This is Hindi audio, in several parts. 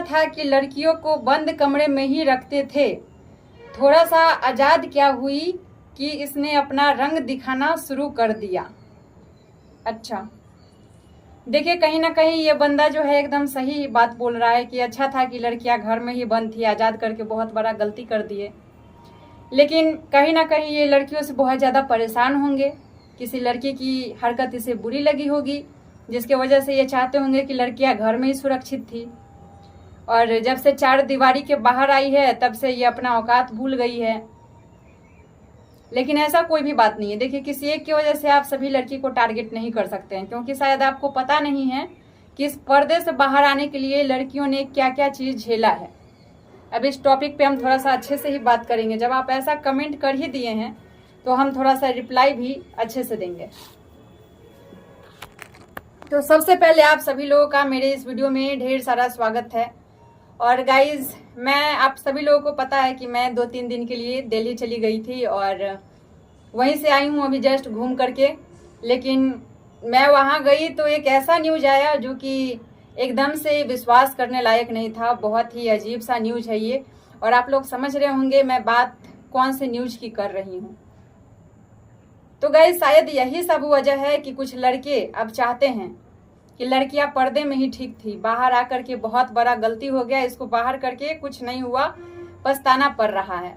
था कि लड़कियों को बंद कमरे में ही रखते थे, थोड़ा सा आजाद क्या हुई कि इसने अपना रंग दिखाना शुरू कर दिया। अच्छा, देखिए कहीं ना कहीं ये बंदा जो है एकदम सही बात बोल रहा है कि अच्छा था कि लड़कियां घर में ही बंद थी, आजाद करके बहुत बड़ा गलती कर दिए। लेकिन कहीं ना कहीं ये लड़कियों से बहुत ज़्यादा परेशान होंगे, किसी लड़की की हरकत इसे बुरी लगी होगी, जिसके वजह से ये चाहते होंगे कि लड़कियां घर में ही सुरक्षित थी। और जब से चार दीवारी के बाहर आई है तब से ये अपना औकात भूल गई है। लेकिन ऐसा कोई भी बात नहीं है। देखिए, किसी एक की वजह से आप सभी लड़की को टारगेट नहीं कर सकते हैं, क्योंकि शायद आपको पता नहीं है कि इस पर्दे से बाहर आने के लिए लड़कियों ने क्या क्या चीज झेला है। अब इस टॉपिक पे हम थोड़ा सा अच्छे से ही बात करेंगे। जब आप ऐसा कमेंट कर ही दिए हैं तो हम थोड़ा सा रिप्लाई भी अच्छे से देंगे। तो सबसे पहले आप सभी लोगों का मेरे इस वीडियो में ढेर सारा स्वागत है। और गाइज, मैं आप सभी लोगों को पता है कि मैं 2-3 दिन के लिए दिल्ली चली गई थी और वहीं से आई हूँ अभी जस्ट घूम करके। लेकिन मैं वहाँ गई तो एक ऐसा न्यूज आया जो कि एकदम से विश्वास करने लायक नहीं था। बहुत ही अजीब सा न्यूज है ये, और आप लोग समझ रहे होंगे मैं बात कौन से न्यूज की कर रही हूँ। तो गाइज, शायद यही सब वजह है कि कुछ लड़के अब चाहते हैं कि लड़कियां पर्दे में ही ठीक थी, बाहर आकर के बहुत बड़ा गलती हो गया, इसको बाहर करके कुछ नहीं हुआ, पछताना पड़ रहा है।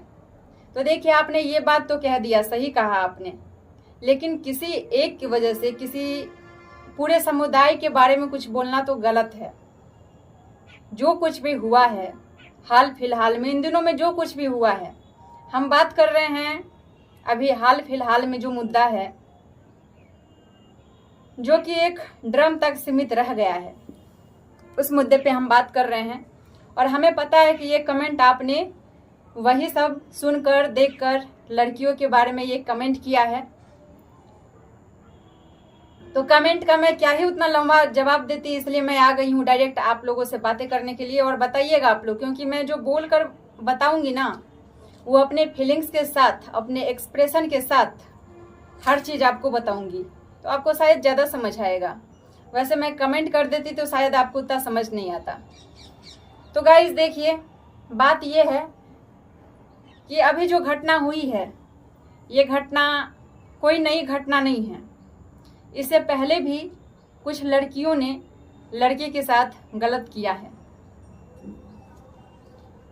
तो देखिए, आपने ये बात तो कह दिया, सही कहा आपने, लेकिन किसी एक की वजह से किसी पूरे समुदाय के बारे में कुछ बोलना तो गलत है। जो कुछ भी हुआ है हाल फिलहाल में, इन दिनों में जो कुछ भी हुआ है, हम बात कर रहे हैं अभी हाल फिलहाल में जो मुद्दा है, जो कि एक ड्रम तक सीमित रह गया है, उस मुद्दे पे हम बात कर रहे हैं। और हमें पता है कि ये कमेंट आपने वही सब सुनकर देखकर लड़कियों के बारे में ये कमेंट किया है। तो कमेंट का मैं क्या ही उतना लंबा जवाब देती, इसलिए मैं आ गई हूँ डायरेक्ट आप लोगों से बातें करने के लिए। और बताइएगा आप लोग, क्योंकि मैं जो बोल कर बताऊंगी ना, वो अपने फीलिंग्स के साथ, अपने एक्सप्रेशन के साथ हर चीज आपको बताऊंगी, तो आपको शायद ज्यादा समझ आएगा। वैसे मैं कमेंट कर देती तो शायद आपको उतना समझ नहीं आता। तो गाइस देखिए, बात ये है कि अभी जो घटना हुई है, ये घटना कोई नई घटना नहीं है। इससे पहले भी कुछ लड़कियों ने लड़के के साथ गलत किया है।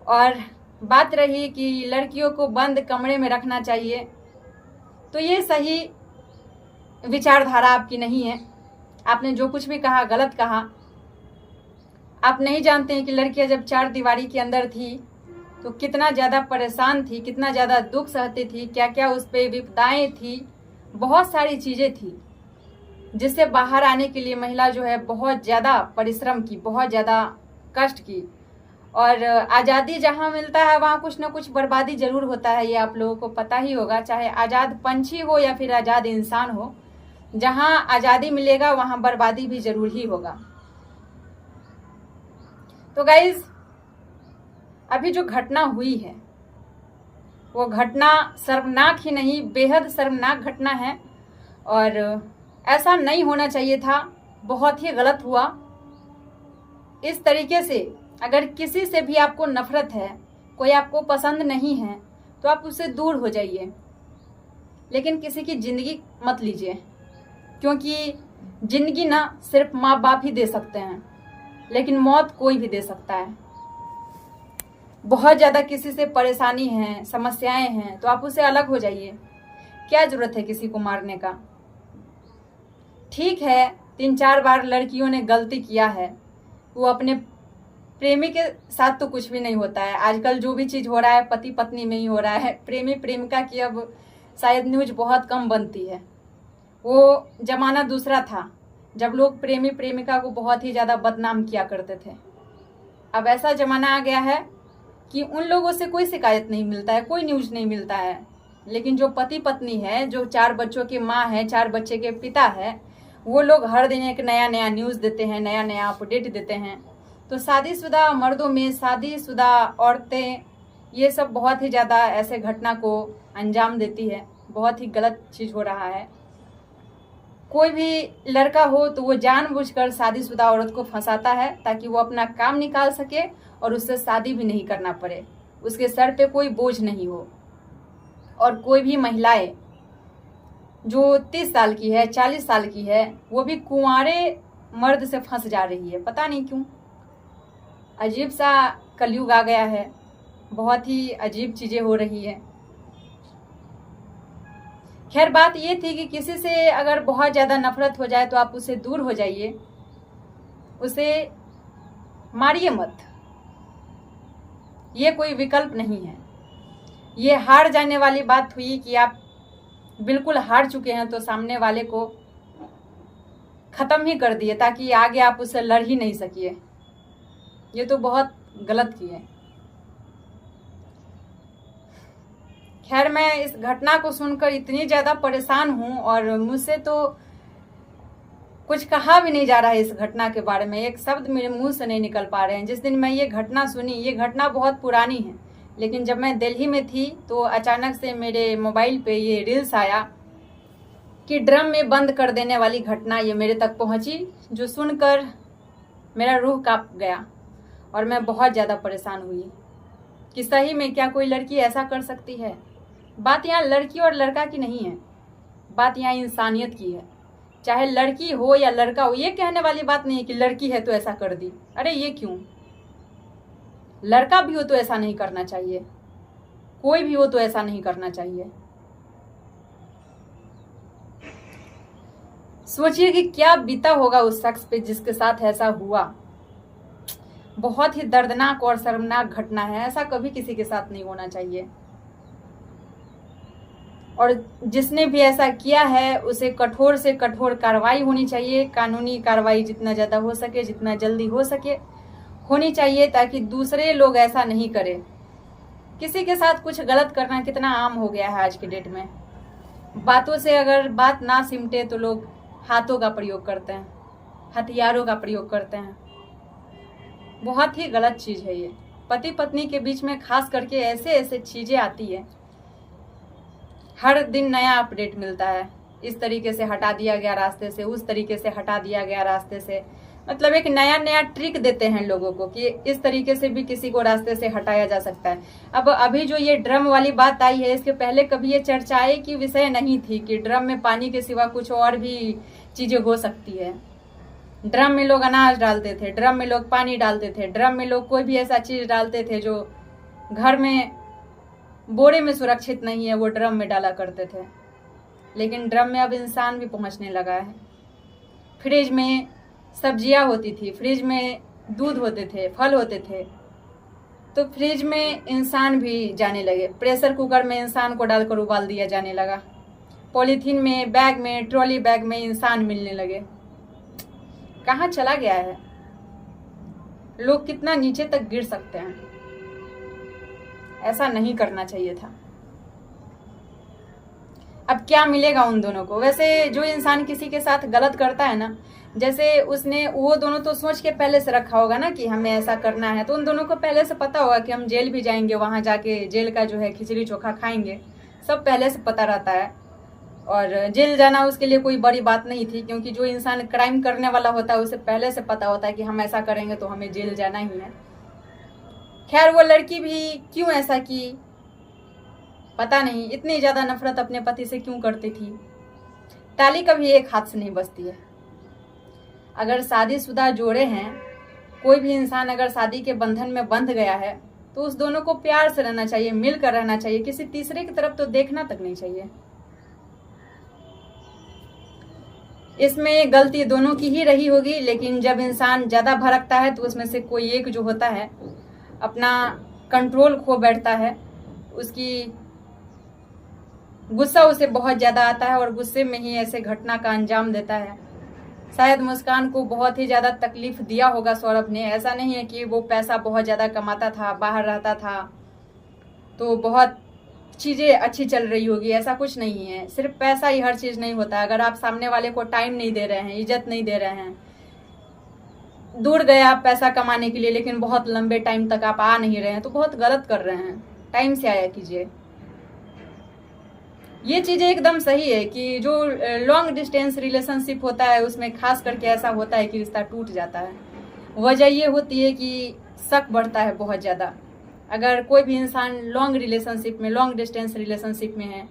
और बात रही कि लड़कियों को बंद कमरे में रखना चाहिए, तो ये सही विचारधारा आपकी नहीं है। आपने जो कुछ भी कहा गलत कहा। आप नहीं जानते हैं कि लड़कियां जब चार दीवारी के अंदर थी तो कितना ज़्यादा परेशान थी, कितना ज़्यादा दुख सहती थी, क्या क्या उस पर विपदाएं थी, बहुत सारी चीज़ें थी, जिससे बाहर आने के लिए महिला जो है बहुत ज़्यादा परिश्रम की, बहुत ज़्यादा कष्ट की। और आज़ादी जहाँ मिलता है वहाँ कुछ ना कुछ बर्बादी जरूर होता है, ये आप लोगों को पता ही होगा। चाहे आज़ाद पंछी हो या फिर आज़ाद इंसान हो, जहाँ आज़ादी मिलेगा वहाँ बर्बादी भी जरूर ही होगा। तो गाइज, अभी जो घटना हुई है वो घटना शर्मनाक ही नहीं, बेहद शर्मनाक घटना है। और ऐसा नहीं होना चाहिए था, बहुत ही गलत हुआ। इस तरीके से अगर किसी से भी आपको नफरत है, कोई आपको पसंद नहीं है, तो आप उससे दूर हो जाइए, लेकिन किसी की जिंदगी मत लीजिए, क्योंकि जिंदगी ना सिर्फ माँ बाप ही दे सकते हैं, लेकिन मौत कोई भी दे सकता है। बहुत ज़्यादा किसी से परेशानी है, समस्याएं हैं, तो आप उससे अलग हो जाइए। क्या जरूरत है किसी को मारने का। ठीक है, 3-4 बार लड़कियों ने गलती किया है, वो अपने प्रेमी के साथ तो कुछ भी नहीं होता है। आजकल जो भी चीज़ हो रहा है पति पत्नी में ही हो रहा है। प्रेमी प्रेमिका की अब शायद न्यूज बहुत कम बनती है। वो जमाना दूसरा था जब लोग प्रेमी प्रेमिका को बहुत ही ज़्यादा बदनाम किया करते थे। अब ऐसा जमाना आ गया है कि उन लोगों से कोई शिकायत नहीं मिलता है, कोई न्यूज नहीं मिलता है। लेकिन जो पति पत्नी है, जो 4 बच्चों की माँ है, 4 बच्चे के पिता है, वो लोग हर दिन एक नया नया न्यूज़ देते हैं, नया नया अपडेट देते हैं। तो शादीशुदा मर्दों में शादीशुदा औरतें, ये सब बहुत ही ज़्यादा ऐसे घटना को अंजाम देती है। बहुत ही गलत चीज़ हो रहा है। कोई भी लड़का हो तो वो जानबूझकर शादीशुदा औरत को फंसाता है ताकि वो अपना काम निकाल सके और उससे शादी भी नहीं करना पड़े, उसके सर पे कोई बोझ नहीं हो। और कोई भी महिलाएं जो 30 साल की है, 40 साल की है, वो भी कुंवारे मर्द से फंस जा रही है, पता नहीं क्यों। अजीब सा कलयुग आ गया है, बहुत ही अजीब चीजें हो रही है। खैर बात ये थी कि किसी से अगर बहुत ज्यादा नफरत हो जाए तो आप उससे दूर हो जाइए, उसे मारिए मत, ये कोई विकल्प नहीं है। ये हार जाने वाली बात हुई कि आप बिल्कुल हार चुके हैं तो सामने वाले को खत्म ही कर दिए ताकि आगे आप उससे लड़ ही नहीं सकिए। ये तो बहुत गलत किए। खैर मैं इस घटना को सुनकर इतनी ज्यादा परेशान हूं और मुझसे तो कुछ कहा भी नहीं जा रहा है इस घटना के बारे में, एक शब्द मेरे मुंह से नहीं निकल पा रहे हैं। जिस दिन मैं ये घटना सुनी, ये घटना बहुत पुरानी है, लेकिन जब मैं दिल्ली में थी तो अचानक से मेरे मोबाइल पे ये रील्स आया कि ड्रम में बंद कर देने वाली घटना ये मेरे तक पहुंची, जो सुनकर मेरा रूह कांप गया और मैं बहुत ज़्यादा परेशान हुई कि सही में क्या कोई लड़की ऐसा कर सकती है। बात यहाँ लड़की और लड़का की नहीं है, बात यहाँ इंसानियत की है। चाहे लड़की हो या लड़का हो, ये कहने वाली बात नहीं है कि लड़की है तो ऐसा कर दी। अरे ये क्यों, लड़का भी हो तो ऐसा नहीं करना चाहिए, कोई भी हो तो ऐसा नहीं करना चाहिए। सोचिए कि क्या बीता होगा उस शख्स पे जिसके साथ ऐसा हुआ। बहुत ही दर्दनाक और शर्मनाक घटना है, ऐसा कभी किसी के साथ नहीं होना चाहिए। और जिसने भी ऐसा किया है उसे कठोर से कठोर कार्रवाई होनी चाहिए, कानूनी कार्रवाई जितना ज्यादा हो सके, जितना जल्दी हो सके होनी चाहिए, ताकि दूसरे लोग ऐसा नहीं करें। किसी के साथ कुछ गलत करना कितना आम हो गया है आज के डेट में। बातों से अगर बात ना सिमटे तो लोग हाथों का प्रयोग करते हैं, हथियारों का प्रयोग करते हैं। बहुत ही गलत चीज है ये। पति पत्नी के बीच में खास करके ऐसे ऐसे चीजें आती है, हर दिन नया अपडेट मिलता है। इस तरीके से हटा दिया गया रास्ते से, उस तरीके से हटा दिया गया रास्ते से, मतलब एक नया नया ट्रिक देते हैं लोगों को कि इस तरीके से भी किसी को रास्ते से हटाया जा सकता है। अब अभी जो ये ड्रम वाली बात आई है, इसके पहले कभी ये चर्चाएं की विषय नहीं थी कि ड्रम में पानी के सिवा कुछ और भी चीजें हो सकती है। ड्रम में लोग अनाज डालते थे, ड्रम में लोग पानी डालते थे, ड्रम में लोग कोई भी ऐसा चीज डालते थे जो घर में बोरे में सुरक्षित नहीं है, वो ड्रम में डाला करते थे। लेकिन ड्रम में अब इंसान भी पहुंचने लगा है। फ्रिज में सब्जियां होती थी, फ्रिज में दूध होते थे, फल होते थे, तो फ्रिज में इंसान भी जाने लगे। प्रेशर कुकर में इंसान को डालकर उबाल दिया जाने लगा। पॉलीथीन में, बैग में, ट्रॉली बैग में इंसान मिलने लगे। कहाँ चला गया है? लोग कितना नीचे तक गिर सकते हैं। ऐसा नहीं करना चाहिए था। अब क्या मिलेगा उन दोनों को? वैसे जो इंसान किसी के साथ गलत करता है ना, जैसे उसने, वो दोनों तो सोच के पहले से रखा होगा ना कि हमें ऐसा करना है, तो उन दोनों को पहले से पता होगा कि हम जेल भी जाएंगे, वहां जाके जेल का जो है खिचड़ी चोखा खाएंगे, सब पहले से पता रहता है। और जेल जाना उसके लिए कोई बड़ी बात नहीं थी, क्योंकि जो इंसान क्राइम करने वाला होता है उसे पहले से पता होता है कि हम ऐसा करेंगे तो हमें जेल जाना ही है। खैर वो लड़की भी क्यों ऐसा की पता नहीं, इतनी ज्यादा नफरत अपने पति से क्यों करती थी। ताली कभी एक हाथ से नहीं बजती है। अगर शादीशुदा जोड़े हैं, कोई भी इंसान अगर शादी के बंधन में बंध गया है तो उस दोनों को प्यार से रहना चाहिए, मिलकर रहना चाहिए, किसी तीसरे की तरफ तो देखना तक नहीं चाहिए। इसमें गलती दोनों की ही रही होगी, लेकिन जब इंसान ज्यादा भड़कता है तो उसमें से कोई एक जो होता है अपना कंट्रोल खो बैठता है, उसकी गुस्सा उसे बहुत ज्यादा आता है और गुस्से में ही ऐसे घटना का अंजाम देता है। शायद मुस्कान को बहुत ही ज्यादा तकलीफ दिया होगा सौरभ ने। ऐसा नहीं है कि वो पैसा बहुत ज्यादा कमाता था, बाहर रहता था तो बहुत चीजें अच्छी चल रही होगी, ऐसा कुछ नहीं है। सिर्फ पैसा ही हर चीज नहीं होता। अगर आप सामने वाले को टाइम नहीं दे रहे हैं, इज्जत नहीं दे रहे हैं, दूर गए आप पैसा कमाने के लिए लेकिन बहुत लंबे टाइम तक आप आ नहीं रहे हैं, तो बहुत गलत कर रहे हैं। टाइम से आया कीजिए। ये चीजें एकदम सही है कि जो लॉन्ग डिस्टेंस रिलेशनशिप होता है उसमें खास करके ऐसा होता है कि रिश्ता टूट जाता है। वजह ये होती है कि शक बढ़ता है बहुत ज़्यादा। अगर कोई भी इंसान लॉन्ग रिलेशनशिप में, लॉन्ग डिस्टेंस रिलेशनशिप में है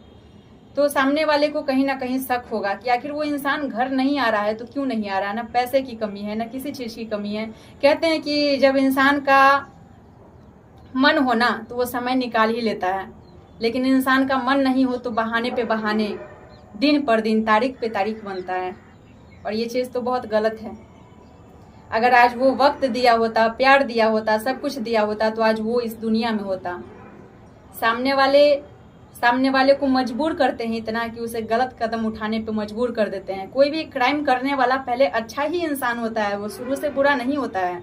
तो सामने वाले को कहीं ना कहीं शक होगा कि आखिर वो इंसान घर नहीं आ रहा है तो क्यों नहीं आ रहा है। ना पैसे की कमी है, ना किसी चीज़ की कमी है। कहते हैं कि जब इंसान का मन हो ना तो वो समय निकाल ही लेता है, लेकिन इंसान का मन नहीं हो तो बहाने पे बहाने, दिन पर दिन, तारीख पे तारीख बनता है। और ये चीज़ तो बहुत गलत है। अगर आज वो वक्त दिया होता, प्यार दिया होता, सब कुछ दिया होता तो आज वो इस दुनिया में होता। सामने वाले को मजबूर करते हैं इतना कि उसे गलत कदम उठाने पे मजबूर कर देते हैं। कोई भी क्राइम करने वाला पहले अच्छा ही इंसान होता है, वो शुरू से बुरा नहीं होता है।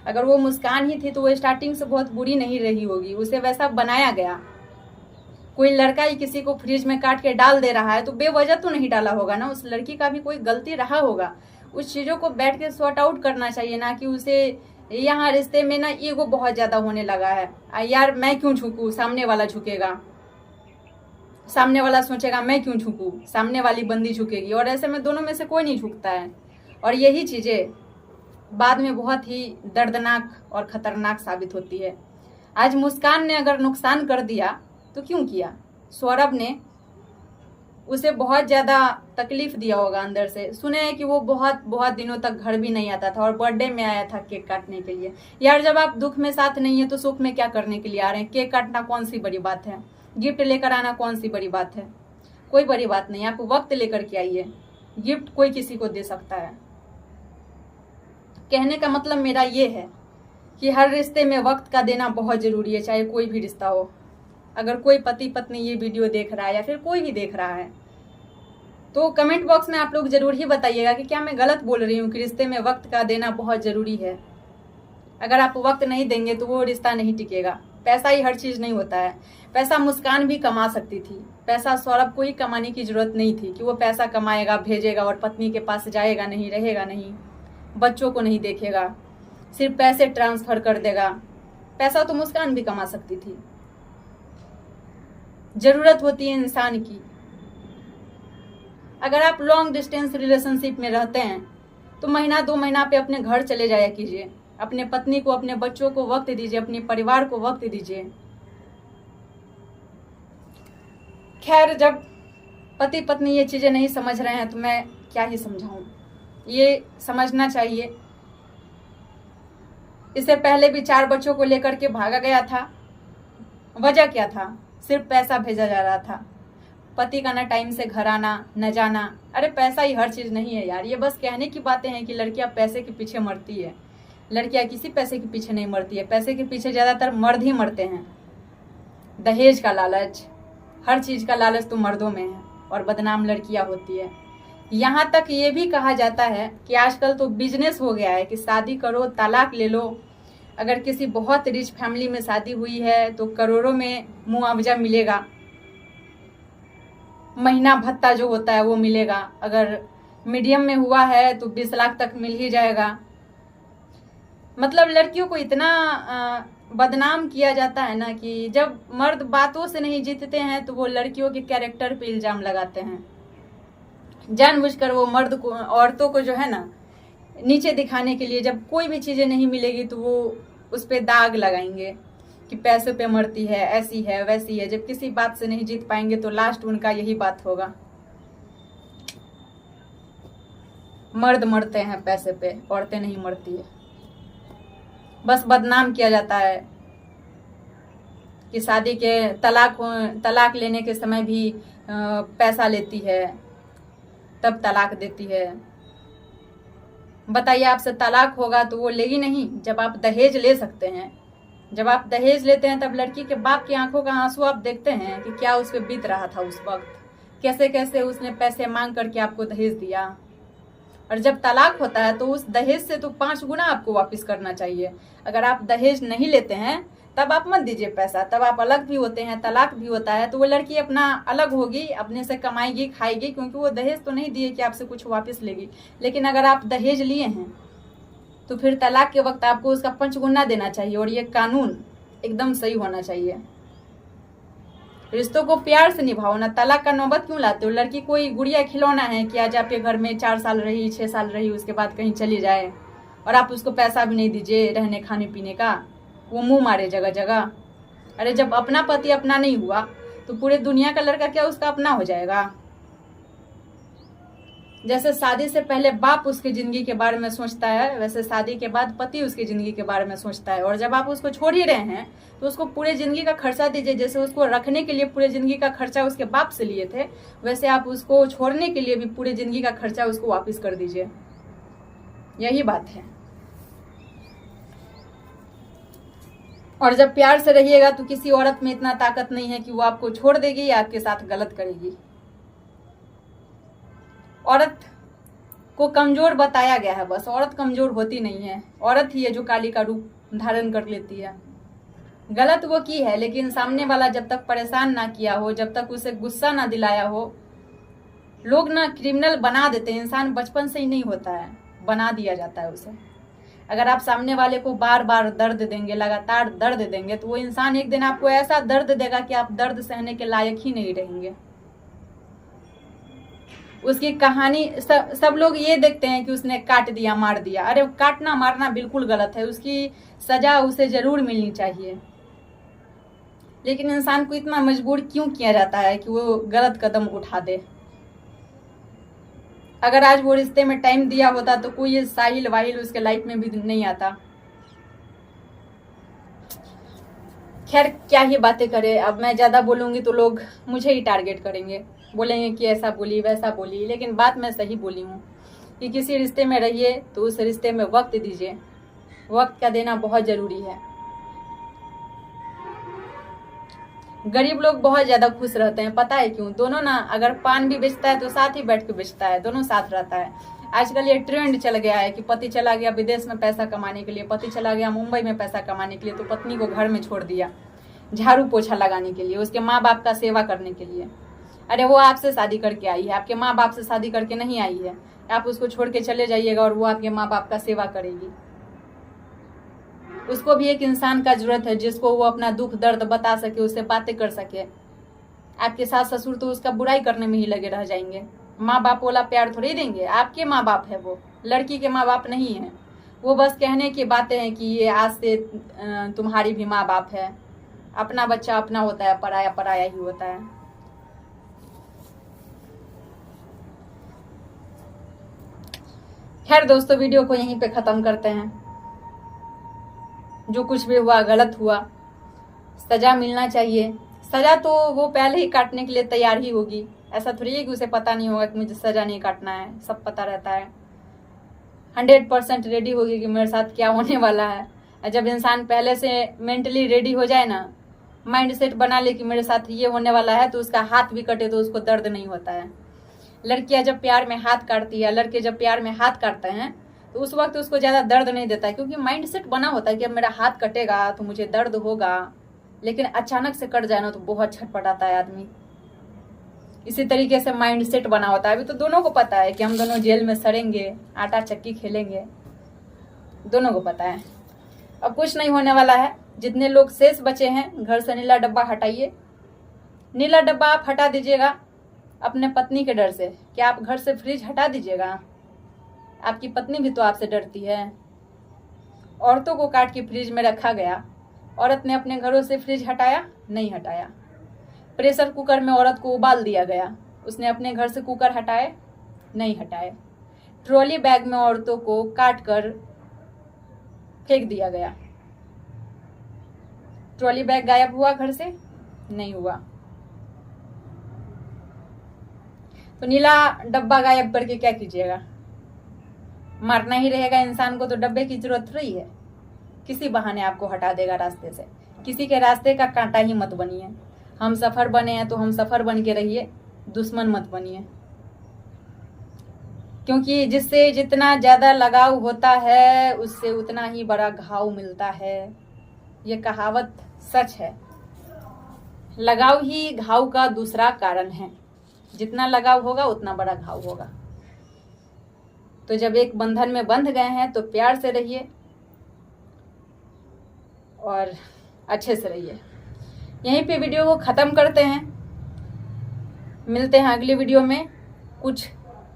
अगर वो मुस्कान ही थी तो वो स्टार्टिंग से बहुत बुरी नहीं रही होगी, उसे वैसा बनाया गया। कोई लड़का ही किसी को फ्रिज में काट के डाल दे रहा है तो बेवजह तो नहीं डाला होगा ना, उस लड़की का भी कोई गलती रहा होगा। उस चीज़ों को बैठ के सॉर्ट आउट करना चाहिए, ना कि उसे यहाँ रिश्ते में ना ईगो बहुत ज़्यादा होने लगा है। यार मैं क्यों झुकूँ, सामने वाला झुकेगा, सामने वाला सोचेगा मैं क्यों झुकूँ, सामने वाली बंदी झुकेगी, और ऐसे में दोनों में से कोई नहीं झुकता है। और यही चीज़ें बाद में बहुत ही दर्दनाक और ख़तरनाक साबित होती है। आज मुस्कान ने अगर नुकसान कर दिया तो क्यों किया? सौरभ ने उसे बहुत ज़्यादा तकलीफ दिया होगा अंदर से। सुने हैं कि वो बहुत बहुत दिनों तक घर भी नहीं आता था और बर्थडे में आया था केक काटने के लिए। यार जब आप दुख में साथ नहीं है तो सुख में क्या करने के लिए आ रहे हैं? केक काटना कौन सी बड़ी बात है? गिफ्ट लेकर आना कौन सी बड़ी बात है? कोई बड़ी बात नहीं। आप वक्त लेकर के आइए, गिफ्ट कोई किसी को दे सकता है। कहने का मतलब मेरा ये है कि हर रिश्ते में वक्त का देना बहुत ज़रूरी है, चाहे कोई भी रिश्ता हो। अगर कोई पति पत्नी ये वीडियो देख रहा है या फिर कोई भी देख रहा है तो कमेंट बॉक्स में आप लोग ज़रूर ही बताइएगा कि क्या मैं गलत बोल रही हूँ कि रिश्ते में वक्त का देना बहुत ज़रूरी है। अगर आप वक्त नहीं देंगे तो वो रिश्ता नहीं टिकेगा। पैसा ही हर चीज़ नहीं होता है। पैसा मुस्कान भी कमा सकती थी, पैसा सौरभ को ही कमाने की ज़रूरत नहीं थी कि वो पैसा कमाएगा, भेजेगा और पत्नी के पास जाएगा नहीं, रहेगा नहीं, बच्चों को नहीं देखेगा, सिर्फ पैसे ट्रांसफ़र कर देगा। पैसा तो मुस्कान भी कमा सकती थी। ज़रूरत होती है इंसान की। अगर आप लॉन्ग डिस्टेंस रिलेशनशिप में रहते हैं तो महीना 2 महीना पे अपने घर चले जाया कीजिए, अपने पत्नी को, अपने बच्चों को वक्त दीजिए, अपने परिवार को वक्त दीजिए। खैर, जब पति पत्नी ये चीज़ें नहीं समझ रहे हैं तो मैं क्या ही समझाऊं। ये समझना चाहिए। इससे पहले भी 4 बच्चों को लेकर के भागा गया था। वजह क्या था? सिर्फ पैसा भेजा जा रहा था। पति का ना टाइम से घर आना, न जाना। अरे पैसा ही हर चीज़ नहीं है यार। ये बस कहने की बातें हैं कि लड़कियां पैसे के पीछे मरती है। लड़कियां किसी पैसे के पीछे नहीं मरती है। पैसे के पीछे ज़्यादातर मर्द ही मरते हैं। दहेज का लालच, हर चीज़ का लालच तो मर्दों में है और बदनाम लड़कियां होती है। यहाँ तक ये भी कहा जाता है कि आजकल तो बिजनेस हो गया है कि शादी करो, तलाक ले लो। अगर किसी बहुत रिच फैमिली में शादी हुई है तो करोड़ों में मुआवजा मिलेगा, महीना भत्ता जो होता है वो मिलेगा। अगर मीडियम में हुआ है तो 20 लाख तक मिल ही जाएगा। मतलब लड़कियों को इतना बदनाम किया जाता है ना कि जब मर्द बातों से नहीं जीतते हैं तो वो लड़कियों के कैरेक्टर पे इल्जाम लगाते हैं। जानबूझकर वो मर्द को, औरतों को जो है ना नीचे दिखाने के लिए, जब कोई भी चीज़ें नहीं मिलेगी तो वो उस पर दाग लगाएंगे कि पैसे पे मरती है, ऐसी है, वैसी है। जब किसी बात से नहीं जीत पाएंगे तो लास्ट उनका यही बात होगा, मर्द मरते हैं पैसे पे, औरतें नहीं मरती है। बस बदनाम किया जाता है कि शादी के तलाक लेने के समय भी पैसा लेती है, तब तलाक देती है। बताइए, आपसे तलाक होगा तो वो लेगी नहीं? जब आप दहेज ले सकते हैं, जब आप दहेज लेते हैं तब लड़की के बाप की आंखों का आंसू आप देखते हैं कि क्या उस पर बीत रहा था उस वक्त, कैसे कैसे उसने पैसे मांग करके आपको दहेज दिया। और जब तलाक होता है तो उस दहेज से तो 5 गुना आपको वापस करना चाहिए। अगर आप दहेज नहीं लेते हैं तब आप मत दीजिए पैसा, तब आप अलग भी होते हैं, तलाक भी होता है तो वो लड़की अपना अलग होगी, अपने से कमाएगी, खाएगी, क्योंकि वो दहेज तो नहीं दिए कि आपसे कुछ वापस लेगी। लेकिन अगर आप दहेज लिए हैं तो फिर तलाक के वक्त आपको उसका 5 गुना देना चाहिए और ये कानून एकदम सही होना चाहिए। रिश्तों को प्यार से निभाओ ना, तलाक का नौबत क्यों लाते हो? लड़की कोई गुड़िया खिलौना है कि आज आपके घर में 4 साल रही, 6 साल रही, उसके बाद कहीं चली जाए और आप उसको पैसा भी नहीं दीजिए रहने खाने पीने का, वो मुंह मारे जगह जगह। अरे जब अपना पति अपना नहीं हुआ तो पूरे दुनिया का लड़का क्या उसका अपना हो जाएगा? जैसे शादी से पहले बाप उसकी जिंदगी के बारे में सोचता है, वैसे शादी के बाद पति उसकी जिंदगी के बारे में सोचता है। और जब आप उसको छोड़ ही रहे हैं तो उसको पूरे जिंदगी का खर्चा दीजिए। जैसे उसको रखने के लिए पूरे जिंदगी का खर्चा उसके बाप से लिए थे, वैसे आप उसको छोड़ने के लिए भी पूरे जिंदगी का खर्चा उसको वापस कर दीजिए। यही बात है। और जब प्यार से रहिएगा तो किसी औरत में इतना ताकत नहीं है कि वो आपको छोड़ देगी या आपके साथ गलत करेगी। औरत को कमजोर बताया गया है, बस औरत कमजोर होती नहीं है। औरत ही है जो काली का रूप धारण कर लेती है। गलत वो की है, लेकिन सामने वाला जब तक परेशान ना किया हो, जब तक उसे गुस्सा ना दिलाया हो, लोग ना क्रिमिनल बना देते हैं। इंसान बचपन से ही नहीं होता है, बना दिया जाता है उसे। अगर आप सामने वाले को बार बार दर्द देंगे, लगातार दर्द देंगे, तो वो इंसान एक दिन आपको ऐसा दर्द देगा कि आप दर्द सहने के लायक ही नहीं रहेंगे। उसकी कहानी सब लोग ये देखते हैं कि उसने काट दिया, मार दिया। अरे काटना मारना बिल्कुल गलत है, उसकी सजा उसे जरूर मिलनी चाहिए। लेकिन इंसान को इतना मजबूर क्यों किया जाता है कि वो गलत कदम उठा दे? अगर आज वो रिश्ते में टाइम दिया होता तो कोई ये साहिल वाहिल उसके लाइफ में भी नहीं आता। खैर क्या ही बातें करे, अब मैं ज्यादा बोलूंगी तो लोग मुझे ही टारगेट करेंगे, बोलेंगे कि ऐसा बोली वैसा बोली। लेकिन बात मैं सही बोली हूँ कि किसी रिश्ते में रहिए तो उस रिश्ते में वक्त दीजिए। वक्त का देना बहुत जरूरी है। गरीब लोग बहुत ज्यादा खुश रहते हैं, पता है क्यों? दोनों ना, अगर पान भी बेचता है तो साथ ही बैठ के बेचता है, दोनों साथ रहता है। आजकल ये ट्रेंड चल गया है कि पति चला गया विदेश में पैसा कमाने के लिए, पति चला गया मुंबई में पैसा कमाने के लिए, तो पत्नी को घर में छोड़ दिया झाड़ू पोछा लगाने के लिए, उसके माँ बाप का सेवा करने के लिए। अरे वो आपसे शादी करके आई है, आपके माँ बाप से शादी करके नहीं आई है। आप उसको छोड़ के चले जाइएगा और वो आपके माँ बाप का सेवा करेगी। उसको भी एक इंसान का जरूरत है जिसको वो अपना दुख दर्द बता सके, उससे बातें कर सके। आपके सास ससुर तो उसका बुराई करने में ही लगे रह जाएंगे। माँ बाप वाला प्यार थोड़ी देंगे। आपके माँ बाप है वो, लड़की के माँ बाप नहीं है। वो बस कहने की बातें हैं कि ये आज से तुम्हारी भी माँ बाप है। अपना बच्चा अपना होता है, पराया पराया ही होता है। खैर दोस्तों, वीडियो को यहीं पे खत्म करते हैं। जो कुछ भी हुआ गलत हुआ, सजा मिलना चाहिए। सजा तो वो पहले ही काटने के लिए तैयार ही होगी। ऐसा थोड़ी है कि उसे पता नहीं होगा कि मुझे सजा नहीं काटना है, सब पता रहता है। 100% रेडी होगी कि मेरे साथ क्या होने वाला है। जब इंसान पहले से मेंटली रेडी हो जाए ना, माइंड सेट बना ले कि मेरे साथ ये होने वाला है, तो उसका हाथ भी कटे तो उसको दर्द नहीं होता है। लड़कियां जब प्यार में हाथ काटती है, लड़के जब प्यार में हाथ काटते हैं, तो उस वक्त उसको ज्यादा दर्द नहीं देता है, क्योंकि माइंड सेट बना होता है कि अब मेरा हाथ कटेगा तो मुझे दर्द होगा। लेकिन अचानक से कट जाए ना तो बहुत छटपटाता है आदमी। इसी तरीके से माइंड सेट बना होता है। अभी तो दोनों को पता है कि हम दोनों जेल में सड़ेंगे, आटा चक्की खेलेंगे, दोनों को पता है। अब कुछ नहीं होने वाला है। जितने लोग शेष बचे हैं, घर से नीला डब्बा हटाइए। नीला डब्बा आप हटा दीजिएगा अपने पत्नी के डर से। क्या आप घर से फ्रिज हटा दीजिएगा? आपकी पत्नी भी तो आपसे डरती है। औरतों को काट के फ्रिज में रखा गया, औरत ने अपने घरों से फ्रिज हटाया? नहीं हटाया। प्रेशर कुकर में औरत को उबाल दिया गया, उसने अपने घर से कुकर हटाए? नहीं हटाए। ट्रॉली बैग में औरतों को काट कर फेंक दिया गया, ट्रॉली बैग गायब हुआ घर से? नहीं हुआ। तो नीला डब्बा गायब करके क्या कीजिएगा? मारना ही रहेगा इंसान को, तो डब्बे की जरूरत थोड़ी है। किसी बहाने आपको हटा देगा रास्ते से। किसी के रास्ते का कांटा ही मत बनिए। हम सफर बने हैं तो हम सफर बन के रहिए, दुश्मन मत बनिए। क्योंकि जिससे जितना ज्यादा लगाव होता है उससे उतना ही बड़ा घाव मिलता है। ये कहावत सच है। लगाव ही घाव का दूसरा कारण है। जितना लगाव होगा उतना बड़ा घाव होगा। तो जब एक बंधन में बंध गए हैं तो प्यार से रहिए और अच्छे से रहिए। यहीं पे वीडियो को ख़त्म करते हैं। मिलते हैं अगली वीडियो में। कुछ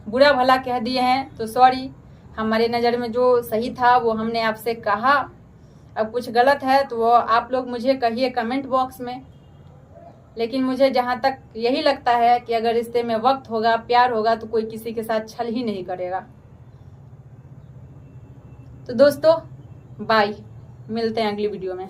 बुरा भला कह दिए हैं तो सॉरी, हमारे नज़र में जो सही था वो हमने आपसे कहा। अब कुछ गलत है तो वो आप लोग मुझे कहिए कमेंट बॉक्स में। लेकिन मुझे जहाँ तक यही लगता है कि अगर रिश्ते में वक्त होगा, प्यार होगा, तो कोई किसी के साथ छल ही नहीं करेगा। तो दोस्तों बाय, मिलते हैं अगली वीडियो में।